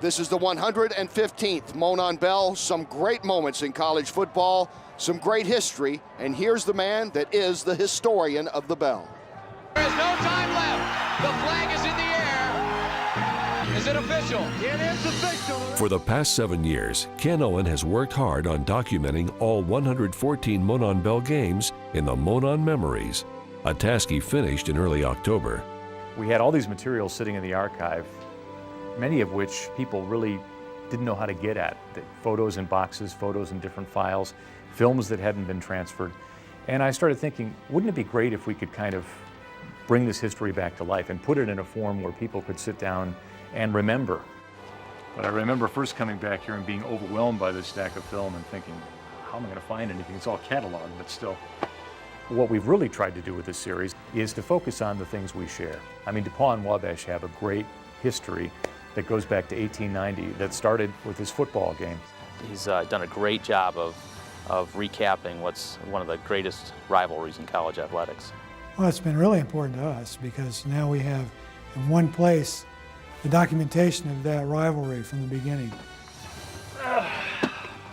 This is the 115th Monon Bell. Some great moments in college football, some great history, and here's the man that is the historian of the Bell. There is no time left. The flag is in the air. Is it official? It is official. For the past 7 years, Ken Owen has worked hard on documenting all 114 Monon Bell games in the Monon Memories, a task he finished in early October. We had all these materials sitting in the archive, many of which people really didn't know how to get at. The photos in boxes, photos in different files, films that hadn't been transferred. And I started thinking, wouldn't it be great if we could kind of bring this history back to life and put it in a form where people could sit down and remember. But I remember first coming back here and being overwhelmed by this stack of film and thinking, how am I going to find anything? It's all cataloged, but still. What we've really tried to do with this series is to focus on the things we share. I mean, DePauw and Wabash have a great history that goes back to 1890 that started with his football game. He's done a great job of recapping what's one of the greatest rivalries in college athletics. Well, it's been really important to us because now we have in one place the documentation of that rivalry from the beginning.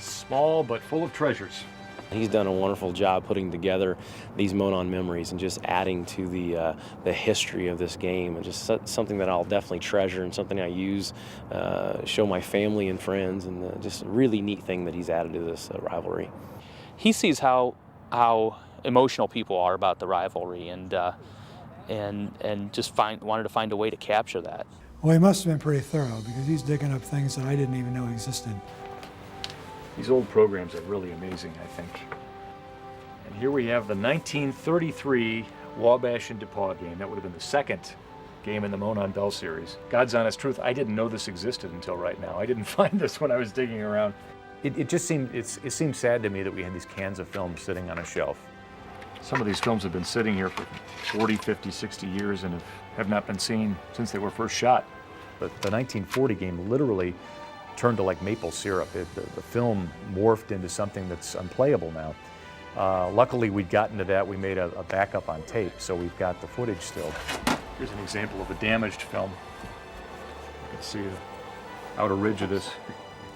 Small but full of treasures. He's done a wonderful job putting together these Monon memories and just adding to the history of this game, and just something that I'll definitely treasure and something I use, show my family and friends, and just a really neat thing that he's added to this rivalry. He sees how emotional people are about the rivalry, and just wanted to find a way to capture that. Well, he must have been pretty thorough because he's digging up things that I didn't even know existed. These old programs are really amazing, I think. And here we have the 1933 Wabash and DePauw game. That would have been the second game in the Monon Bell series. God's honest truth, I didn't know this existed until right now. I didn't find this when I was digging around. It seemed sad to me that we had these cans of film sitting on a shelf. Some of these films have been sitting here for 40, 50, 60 years and have not been seen since they were first shot. But the 1940 game literally turned to like maple syrup. The film morphed into something that's unplayable now. Luckily, we'd gotten to that. We made a backup on tape, so we've got the footage still. Here's an example of a damaged film. You can see the outer ridge of this.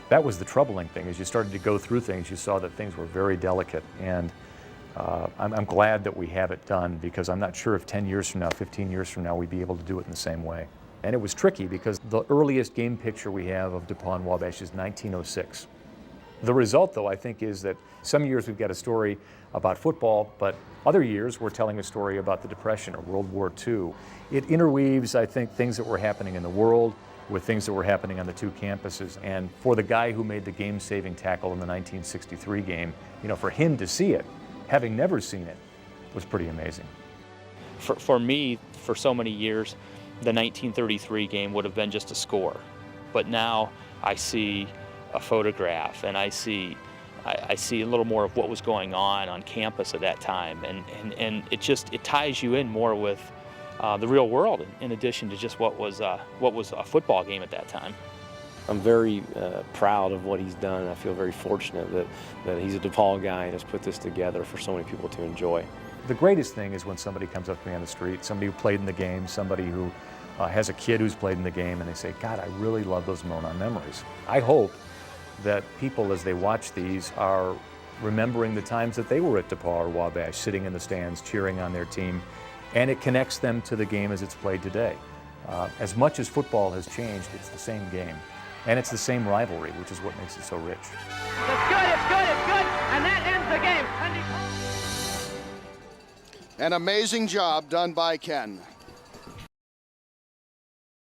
That was the troubling thing. As you started to go through things, you saw that things were very delicate. And I'm glad that we have it done, because I'm not sure if 10 years from now, 15 years from now, we'd be able to do it in the same way. And it was tricky because the earliest game picture we have of DePauw and Wabash is 1906. The result, though, I think, is that some years we've got a story about football, but other years we're telling a story about the Depression or World War II. It interweaves, I think, things that were happening in the world with things that were happening on the two campuses. And for the guy who made the game-saving tackle in the 1963 game, for him to see it, having never seen it, was pretty amazing. For me, for so many years, the 1933 game would have been just a score. But now I see a photograph, and I see a little more of what was going on campus at that time, and it ties you in more with the real world, in addition to just what was a football game at that time. I'm very proud of what he's done, and I feel very fortunate that he's a DePauw guy and has put this together for so many people to enjoy. The greatest thing is when somebody comes up to me on the street, somebody who played in the game, somebody who has a kid who's played in the game, and they say, God, I really love those Monon memories. I hope that people, as they watch these, are remembering the times that they were at DePauw or Wabash, sitting in the stands, cheering on their team, and it connects them to the game as it's played today. As much as football has changed, it's the same game, and it's the same rivalry, which is what makes it so rich. It's good, it's good, it's good, and that ends the game. An amazing job done by Ken.